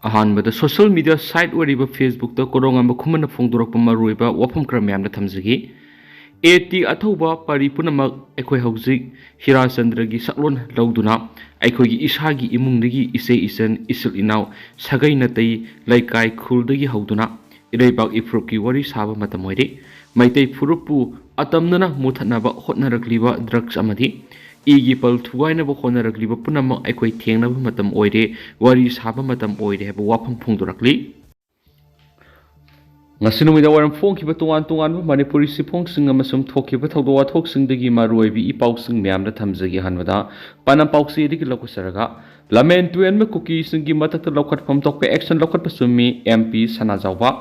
अहानबद social media site ओरिबा Facebook दा कोरोंगांबा खुमन फोंदोरकपा मरुइबा वाफम खरा म्यामना थमजगी eighty अथौबा परि पुनमक अखोय हौजिक हिराचंद्रगी सकलोन लौदुना अखोयगी इसागी इमुंगदगी इसे इसन इसिल इनाव सगै नतै लैकाय खुलदगी हौदुना इरैबाग इफ्रुकी वरी साबा मतम ओइरे मैतै फुरुपु अतमनना मुथनबा होटनरकलिबा ड्रग्स अमदी इगी पल थुवाइनबा होनरकलिबा पुनमक अखोय थेंगनबा मतम ओइरे वरी साबा मतम ओइरे हबा वाफम फोंदोरकली ngasinuida waram phongkiba tongan tongan manipuri siphongsinga masum thokiba thodo wathoksingdagi maruibi ipausing myamna thamjagi hanwada panam pausi digi lokusaraga lamen tuen me kuki singi matakta lokhat pham tokpe action lokhat pasumi mp Sanajaoba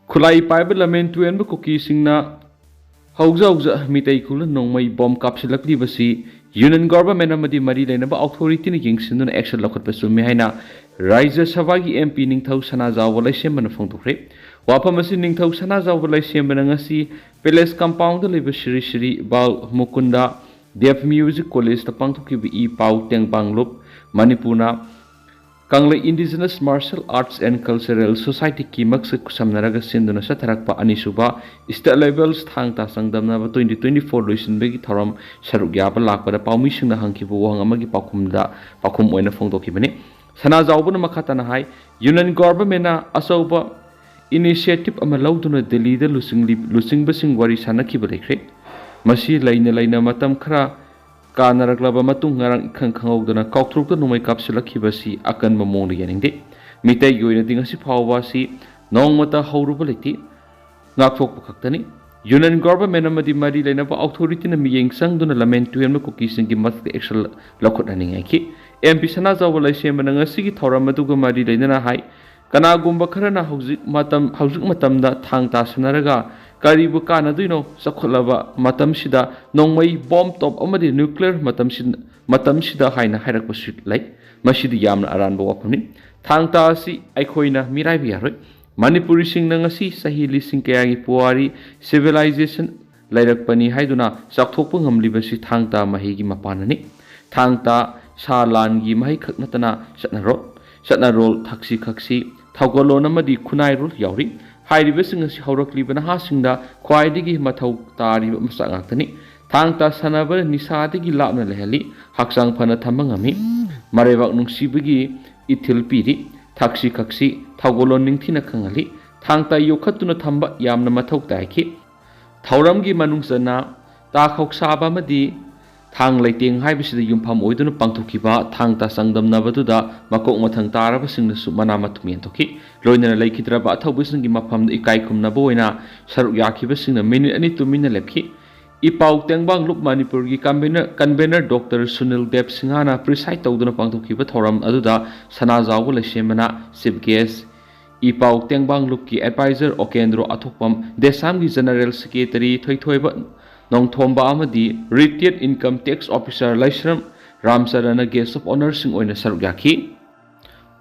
khulai paiba lamen tuen me kuki singna hauja mitai khul nongmai bom kapsilakli basi union government amadi mari leinaba authority ni yingsin action lokhat pasumi haina Raja Sabagi MP Eningthou Sanajaoba laisembana phongdokre wapham asi Eningthou Sanajaoba laisembana ngasi palace compound da leba Shri Bal Mukunda Deaf Music College ta pangthokibi I pau tengbanglup Manipurna Kanglei Indigenous Martial Arts and Cultural Society ki maksud kusamnaraga sinduna satharakpa anisuba state levels thangta sangdamnaba 2024 loisinbegi thoram saruk yaba lakpada paumisingna hangkibu wang amagi pakhum oina phongdokibani Sanajaoba makhatana hai Union government asauba initiative ama lauduna Delhi da lusing basing wari sanakiba lekre masi laina matam khara kanaraklaba matung ngarang ikhang khangogdana kauktrukta numai kapsilakiba si akan mamong yaningde mitai yoina dingasi phawwa si nongmata hauruba lekti ngakthokpa khaktani Union government amadi mari lainaba authority na miyeng sangduna lamen tuyan kuki singi mat action lokot aningai ki MP Sanajaoba laisembana ngasigi thoram aduga mari lainana hai kanagumba kharana hauzik matamda thangta sanaraga karibu kanaduino sakholaba matam sida nongmai bomb top amadi nuclear matam sida haina hairakpa sit lai masidi yamna aranba wapamni thangta asi aikhoina mirai bi yaroi Manipuri singna ngasi sahi lising kayagi puari civilization lairakpani haiduna sakthokpa ngamlibasi thangta mahigi mapanani thangta Salangi mahi khaknatana satnarol thaksi thawgolon amadi khunai rul yauri hairibasing asi haurakliba ha singda khwaidigi mathau tari masa ngaktani thangta sanaba nisadigi lapna lehali haksang phana thamangami marebak nungsibagi ithil piri thaksi thawgolon ningthina khangali thangta yokhatuna thamba yamna mathau taiki thauramgi manungsana ta khoksaba madi thang leiteng haibisida yumpham oiduna pangthokiba thangta sangdamnabatuda makok mathang tarabasingna su manama thumian thoki loinana leikidraba athaubisingi mafam ikai khumnaba oina saruk yakibasingna minute ani tumina lepki ipau tengbang lup Manipur gi convener Dr. Sunil Dev Singhana preside tawduna pangthokiba thoram aduda Sanajaoba laisemana chief guest ipau tengbang lup ki advisor Okendro Athokpam Desam gi general secretary thoithoiba Nongthomba amadi retired income tax officer Laisram Ramsarana guest of honor sing oina sarugyaki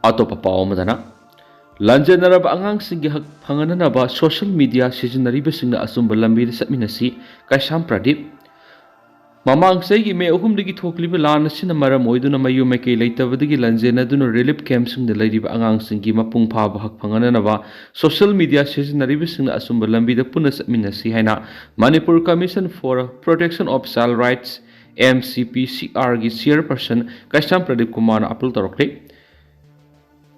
atopa pawmadana lanjanaraba angang singi hak phangananaba social media sijinariba singna asumba lambi satminasi Kaisam Pradip mamang saigi me ahumdagi thokliba lan asina maram oiduna mayu mekei leitabadagi lanjenaduna relief camp singda leiriba angang singi mapung phaba hak phangananaba social media sijinariba singna asumba lambi da puna satminasi haina Manipur Commission for Protection of Child Rights MCPCR gi chairperson Kaisam Pradip Kumar appeal torokle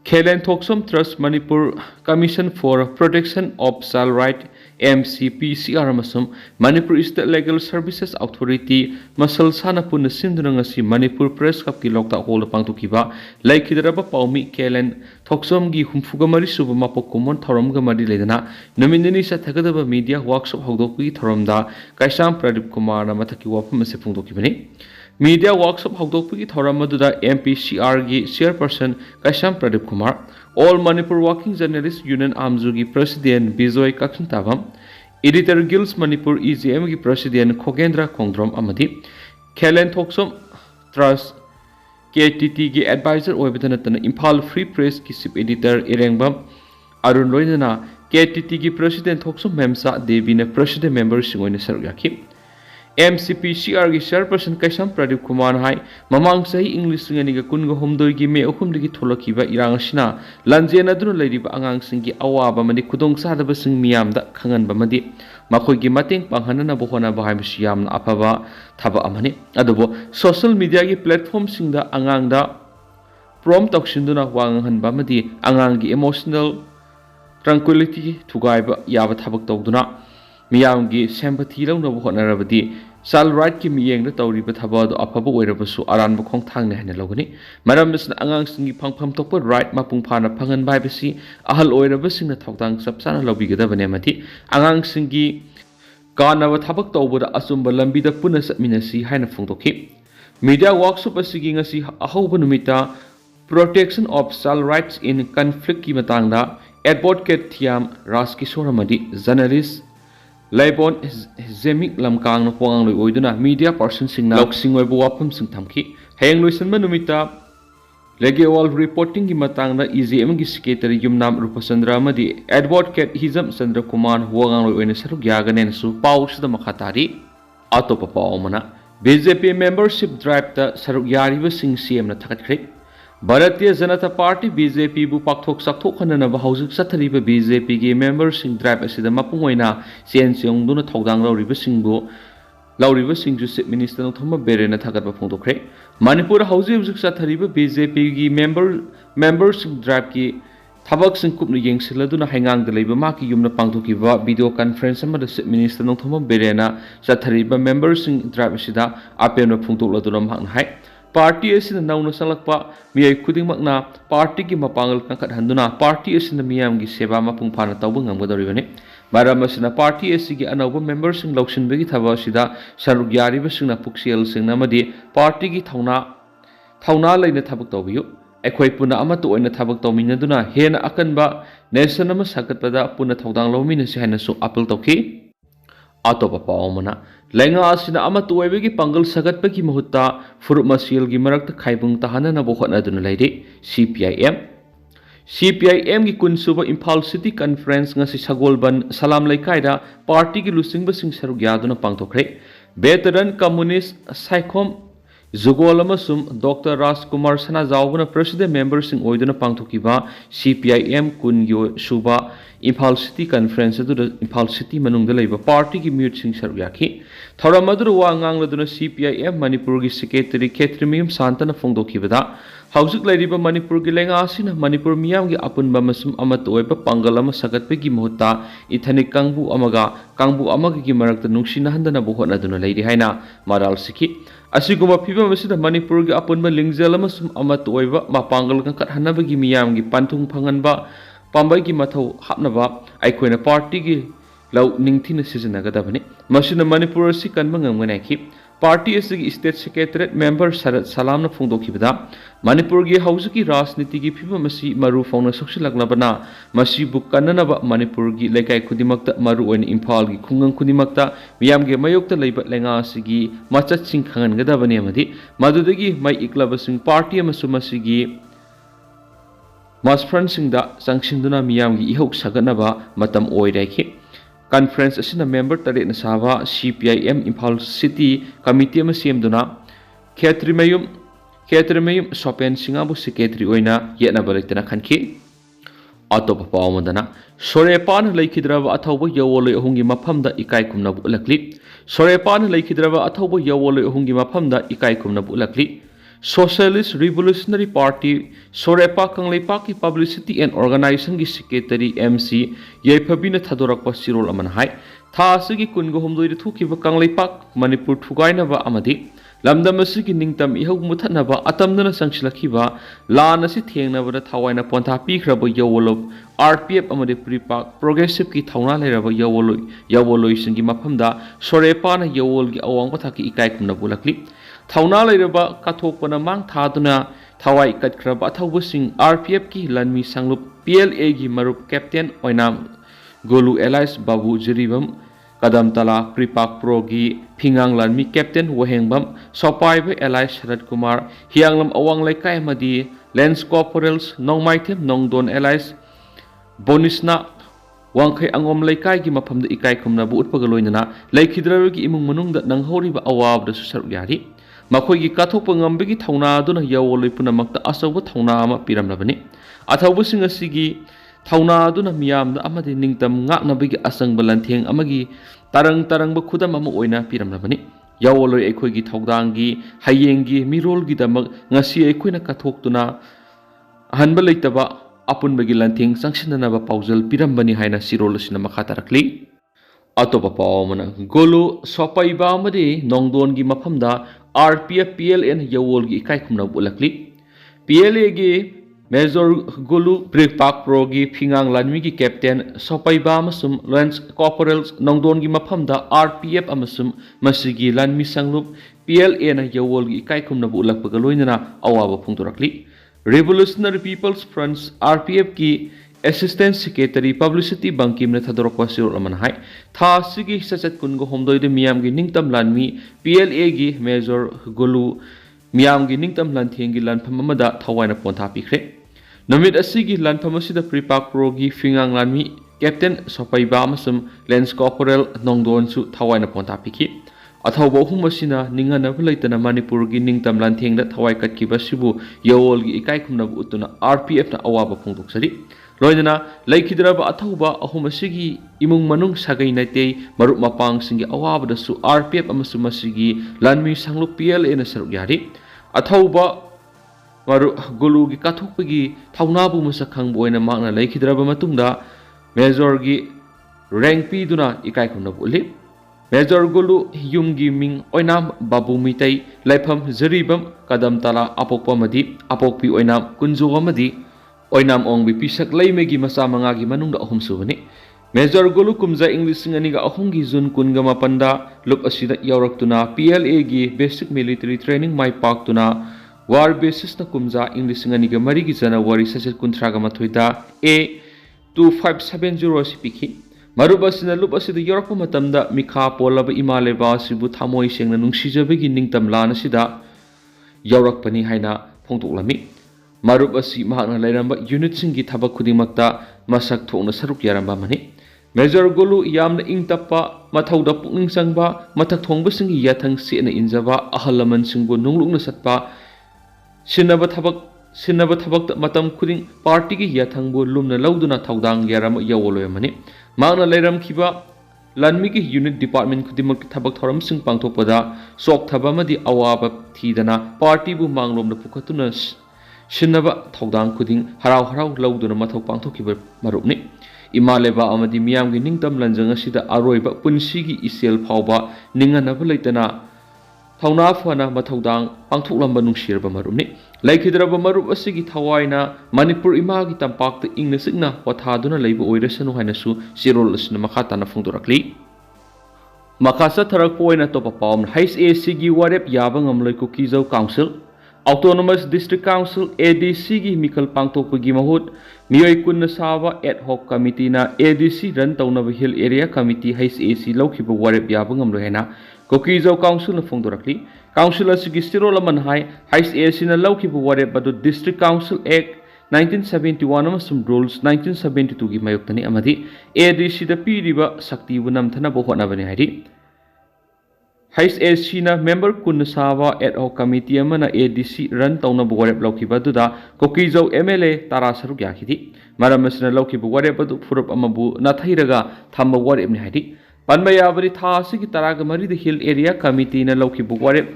Eningthou Trust Manipur Commission for Protection of Child Rights MCPCR amasum Manipur State Legal Services Authority masal sana puna sinduna ngasi Manipur Press Cup ki lokta hol pangthokiba laikhidraba paumi Eningthou gi humfuga mari suba mapok kumon thoram ga mari ledana nominani sa thagadaba media workshop hogdokgi thoramda Kaisam Pradip Kumar na mathaki wapam ase phongdokibani Media workshop hogdokpagi thoramaduna MPCR gi chairperson Kaisam Pradip Kumar All Manipur Working Journalists Union Amzugi President Bijoy Kaksintavam Editor Guilds Manipur EGM gi President Khogendra Kongdrom amadi Eningthou Trust KTT gi advisor oibadana Imphal Free Press ki chief editor Irengbam Arun loinana KTT gi President Eningthou Memsa Devi na President member singoina sarugyaki MCPCR की chairperson Kaisam Pradeep Khuman hai mamang sahi English singa niga kunga homdoi gi me ahum digi tholakiba irang asina lanjena duna leiriba angang singi awaba mani khudong sadaba sing miyam da khangan ba madi makhoi gi mateng panghanana bo hona ba haibsi yamna afaba thaba amani adubo social media gi platform singda angang da prom toksinduna wangan ba madi angang gi emotional tranquility thugaiba yaba thabak tawduna miyam gi sympathy launa bo hona rabadi child right ki miyeng da tawriba thaba do afaba oirabasu aran ba khong thang ne hana logani maram bisna angang singi phangpham tokpa right mapung phana phangan bai bisi ahal oiraba singna thawdang sapsana lobigada bane mati angang singi kanaba thabak tawbada asumba lambi da puna satminasi haina phongdokhi media workshop asigi ngasi ahauba numita protection of child rights in conflict ki matangda advocate thiam raskishore amadi journalist Laibon Zemik Lamkang na Huang Lui Oiduna media person sing na Loksing Oibu Wapham sing thamki Hayang Luisan Manumita Legal reporting ki matang na EZM ki secretary Yumnam Rupasandra Madi advocate Hizam Sandra Kuman Huang Lui Oina Saruk Yaganen su Paus the Makhatari Atopa Paumana BJP membership drive ta Saruk Yari Sing CM na Takatkrik Bharatiya Janata Party BJP bu pakthok sakthok khanana ba hausik sathariba BJP gi members sing drive asida mapungoina CNCong duna thodang lauriba singbu lauriba singju chief minister no thoma berena thagatba phongdokre Manipur hausi husik sathariba BJP gi members sing drive ki thabak sing kupnu yengsiladuna hangang de leiba ma ki yumna pangthokiba video conference ama de chief minister no thoma berena sathariba members sing drive asida apena phongtokladuna mahna hai Party asina nauna salakpa miyai khudingmakna party ki mapangal kangkat handuna party asina miyam gi seba mapung phana tawbu ngamgadoribani maram asina party asigi anauba members sing loksin begi thaba asida saruk yariba singna puksiel singna madi party gi thauna leina thabak tawbiyu ekhoi puna ama to oina thabak tawminaduna hena akanba nation ama sakatpada puna thodang lomina si haina su appeal tawki atopa paumana lenga asina ama tuwebegi pangal sagatpagi mahutta furup masil gi marakta khaibung tahana na bokhana dun laide CPIM gi kunsuba Imphal City Conference ngasi sagolban salam laikai da party gi lusingba sing saruk yaduna pangthokre veteran communist saikhom Zugol amasum Dr. Rajkumar Sanajaoba president member sing oiduna pangthokiba CPIM kungyo suba Imphal City Conference adu Imphal City manungda leiba party ki mute sing saruyaki thoramadru wa ngangladuna CPIM Manipur gi secretary Khetrimim Santana phongdokhibada hausuk leiriba Manipur gi lenga asina Manipur miyam gi apunba masum amat oiba pangal ama sagatpe gi mohutta ithani kangbu amaga gi marakta nungsina handana bohona duna leiri haina maral sikhi asiguma phibam asida Manipur gi apunba lingjal amasum amat oiba mapangal kangkat hanabagi miyam gi panthung phanganba pambai gi mathau hapnaba aikoina party gi lau ningthina sijanagada masina Manipur si kanba ngamganaki party asigi state secretariat member Sarat Salamna phongdokhibada Manipur gi hausuki rajniti gi phibam asi maru phongna soksilaknabana masi bukkananaba Manipur gi lekai khudimakta maru oin Imphal gi khungang khudimakta miyam gi mayokta leiba lenga asigi machat sing khangan gadabani amadi madudagi mai iklaba sing party amasu masigi Masfran singda sangsinduna miyam gi ihok saganaba matam oidaiki conference asina member tare na saba CPIM Imphal City committee ma semduna Khetrimeyum Sopen Singabu secretary oina yetna balaitana khanki atopa pawmadana sorepan leikidraba athawba yawole ahungi maphamda ikai kumnabu ulakli sorepan leikidraba athawba yawole ahungi maphamda ikai kumnabu ulakli Socialist Revolutionary Party Sorepa Kangleipa ki Publicity and Organization ki Secretary MC Yaiphabina Thadorakpa Sirol aman hai tha asigi kungo homdoi ri thukiba Kangleipa Manipur thugainaba amadi lamdam asigi ningtam ihog muthanaba atamdana sangsilakhiba lan asi thengnabada thawaina pontha pikhraba yawolop RPF amade Pripak Progressive ki thauna leraba yawoloi singi maphamda Sorepa na yawol gi awang pathaki ikai kumna bulakli Thauna leiraba kathokpana mang thaduna thawai katkraba athawbusing RPF ki lanmi sanglup PLA gi marup captain oinam Golu Elias Babu Jiribam Kadam Tala Pripak Pro gi Phingang lanmi captain Wahengbam Sopaiba Elias Sharat Kumar Hianglam awang laikai madi Lens Corporals Nongmaithem Nongdon Elias Bonisna Wangkai angom laikai ki mafam da ikai khumna bu utpaga loinana laikhidra gi imung manung da nanghoriba awab da susaruk yari makhoi gi kathokpa ngambagi thauna duna yawoloi punamakta asawa thauna ama piramlabani athawbusing asigi thauna duna miyamda amadi ningtam ngaknabagi asangba lantheng amagi tarang khudam ama oina piramlabani yawoloi ekhoi gi thawdangi hayengi mirol gi damak ngasi ekhoina kathoktuna ahanba leitaba apunbagi lantheng sangsinanaba paujal pirambani haina sirol asina makha tarakli atopa pawmana golu sopaiba amadi nongdon gi mafamda RPF PLN yawol gi ikai khumna bulakli PLA gi Major Gulu Pripak Pro gi Phingang Lanmi gi Captain Sopaiba amasum Lance Corporals Nongdon gi mafamda RPF amasum masigi Lanmi Sanglup PLA na yawol gi ikai khumna bulakpaga loinana awaba phungturakli Revolutionary People's Fronts RPF ki Assistant Secretary Publicity Bankim na thadorokwa sirol aman hai tha sigi sachat kun go homdoi de miyam gi ningtam lanmi PLA gi Major Gulu miyam gi ningtam lantheng gi lanpham amada thawaina pontha pikre namit asigi lanpham asida Pripak Pro gi Phingang lanmi Captain Sopaiba amasum Lance Corporal Nongdon su thawaina pontha pikhi athawba hum asina ningana bulaitana Manipur gi ningtam lantheng da thawai katkiba sibu yawol gi ikai khumna utuna RPF na awaba phongdoksari loinana laikhidraba athauba ahum asigi imung manung sagai naitei marup mapang singi awaba da su RPF amasu masigi lanmi sanglu PLA na saruk yari athauba maru gulu gi kathokpagi thaunabu masakhang boina makna laikhidraba matungda major gi rank pi duna ikai khumna uli Major Gulu yumgi ming oinam babu mitai laifam zaribam kadam tala apokpa madi apokpi oinam kunjo amadi oinam ongbi pisak laimegi masa mangagi manungda ahum subani Major Gulu kumza English singaniga ahungi June kunga mapanda lup asida yawraktuna PLA gi basic military training mai paktuna war basis na kumza English singaniga marigi January sachet kuntraga mathoida A 2570 sipiki Marubasina lup asida yorakpa matamda mikha polaba imaleba sibu thamoi sengna nungsijabagi ningtam lana sida yorakpani haina phongtoklami marub asi mahakna lairamba unit singi thabak khudingmakta masak thokna saruk yaramba mani Major Gulu yamna ingtappa mathauda pukning sangba mathak thongba singi yathang sena injaba ahalaman singbu nunglukna satpa sinaba thabak matam khuding party gi yathangbu lumna lauduna thaudang yarama yawoloyamani Magna Lairam Kiba Lanmiki Unit Department Kudimak Tabak Thoram Sing Pangtopada Sok Tabamadi Awaba Tidana Party Bu Manglom the Pukatuna Shinaba Togdang Kuding Harau Lauduna Mato Pangtokiba Marupni Imaleba Amadi Miam Ningtam Lanjanga Sida Aroiba Punsigi Isel Pauba Ninganabalaitana Taunafana Matodang Pangtoklamba Nungshirba Marupni Laikhidraba marup asigi thawaina Manipur imagi tampakta ingna signa wathaduna leiba oirasanu hainasu sirol asna makhatana phungdorakli makasa tharak poina topa pawm HAC gi warep yaba ngamloi Kuki Zo Council Autonomous District Council ADC gi mikal pangtokpagi mahut miyoi kunna sawa ad hoc committee na ADC ran taunaba hill area committee HAC laukhiba warep yaba ngamloi haina Kuki Zo Council na phungdorakli Council asigi sirol aman hai HAC na laukhiba warep badu District Council Act 1971 amasum Rules 1972 gi mayoktani amadi ADC da piriba sakti bu namthana bo honabani haidi HAC na member kun sawa ad hoc committee amana ADC run tauna bu warep laukhiba duda Kuki Zo MLA tara saruk yakhidi maram asina laukhiba warep badu furup amabu nathairaga thamba warep ni haidi panmaya bari tha asigi taraga mari the hill area committee na laukhiba warep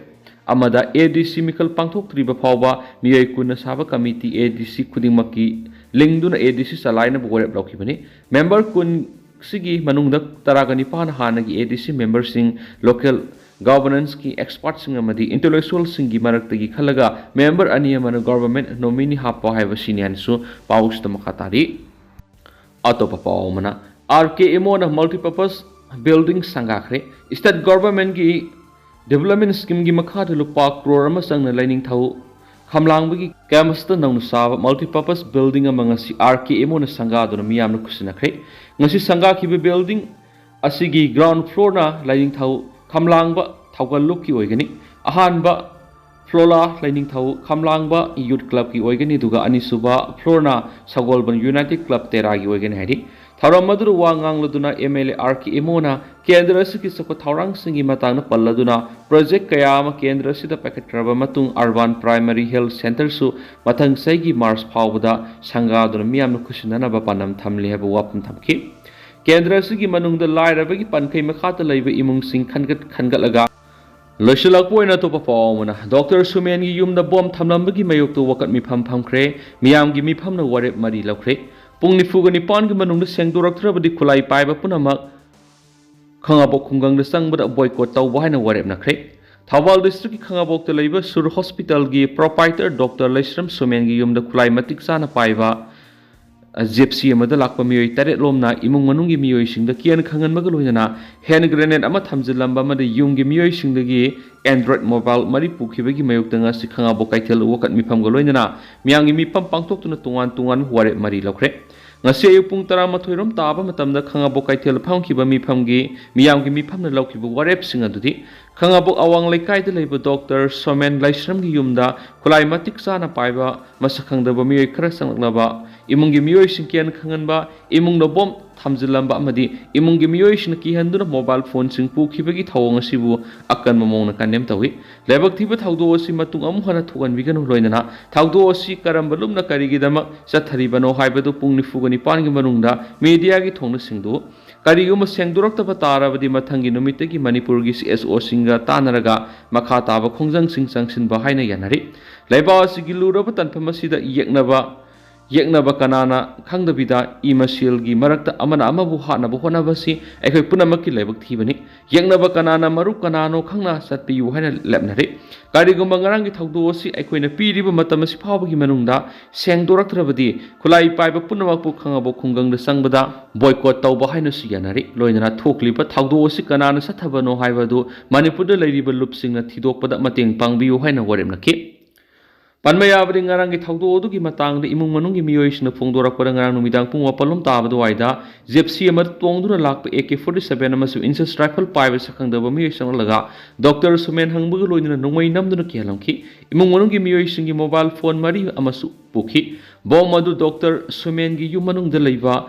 amada ADC mikal pangthok triba phawba miyai kunna saba committee ADC khudingmaki lingduna ADC salaina bogorep laukibani member kun sigi manungda taragani pan hanagi ADC member sing local governance ki experts sing amadi intellectual singi maraktagi khalaga member ani amana government nominee happa haiba sinian su paus tamakatari atopa pawmana RKMO na multipurpose building sangakhre state government ki Development scheme gi makha de lupa crore ama sangna Eningthou khamlangbagi campus ta nangnu saba multipurpose building amanga si RKMO na sanga dona miyamna kusinakre ngasi sanga ki building asigi ground floor na Eningthou khamlangba thaugaluk ki oigani ahanba floor la Eningthou khamlangba youth club ki oigani duga anisuba floor na Sagolban United Club tera gi oigani haidi Thauram maduru wa ngangladuna MLA RK Emona Kendra asigi sako thaurang singi matangna palladuna project kaya ama kendra asida paketraba matung Urban Primary Health Center su mathang saigi Mars phawbada sangaduna miyamna khusinana panam thamli haba wapam thamki Kendra asigi manungda lairabagi pankai makhata laiba imung sing khangatlaga Loisilakpoina to papaumana Dr. Sumen gi yumda bom thamlambagi mayokto wakat mifam phamkhre miyam gi mifamna warep mari lakhre Pungni fugani pan gi manungda sengdoraktrabadi khulai paiba punamak Khangabok khungang sang bada boycott taw bahina warep nakre Thawal district ki Khangabok te leiba Sur Hospital gi proprietor Dr. Laisram Sumen gi yumda khulai matik sana paiba Gypsy amada lakpa miyoi taret lomna imung manunggi miyoi singda kian khangan magaloina hand grenade ama thamjilamba amada yunggi miyoi singdagi Android mobile mari pukhibagi mayokdanga si Khangabok kaithel wakat mifam galoina miyangi mifam pangtoktuna tungan warep mari lokre ngasi ayuk pung 12 rom taba matamda Khangabok kaithel phangkiba mifamgi miyamgi mifamna laukiba warep singa dudi Khangabok awang laikai de leiba Dr. Somen Laisram gi yumda khulai matik sana paiba masakhangdaba miyoi khara sanglaba imungi miyoi singkian khanganba imungno bom thamjilamba amadi imungi miyoi sing kihanduna mobile phone sing pukhibagi thawong asibu akan mamongna kanem tawi lebak thiba thawdo asi matung amu hana thugan biganu loinana thawdo asi karamba lumna karigidama sathariba haibadu pungni fugani pangi manungda media gi thongna singdu kariguma sengdurakta tarabadi mathangi numitagi Manipur gi CSO singa tanaraga makha taba khongjang sing changsin ba haina yanari leiba asi gi luraba tanphamasida yeknaba kanana khangdabida imasil gi marakta amana amabu hanabu honabasi ekhoi punamakki lebak thibani yeknaba kanana maru kanano khangna satpiyu haina lepnari karigumba ngarang gi thawdo si ekhoina piriba matamasi phawbagi manungda sengdoraktrabadi khulai paiba punamakpu khangabo khungang da sangbada boycott tawba haina si yanari loinana thokliba thawdo si kanana sathabano haibadu Manipur da leiriba lupsingna thidokpada mateng pangbiyu haina waremnaki Panmayabadi ngarang gi thawdo odu gi matang de imung manung gi miyoisna phongdorakpada ngarang numidang pung wapalom tabadu waida Gypsy amar tongduna lakpa AK47 amasu insist rifle paiba sakhangdaba miyoisang laga Dr. Sumen hangbuga loinina nongmai namduna kihalamki imung manung gi miyoising gi mobile phone mari amasu pukhi bom adu Dr. Sumen gi yum manung da leiba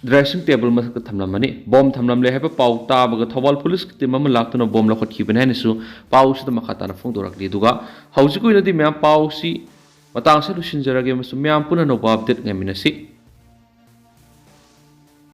dressing table masakta thamlamani bom thamlamle heba pau tabaga Thawal police team ama laktuna bom lakhot khibana hanisu pau sida makhatana phongdorakli duga hausi koinadi myam pau si matang sa lusinjarage masu myam puna no update ngaminasi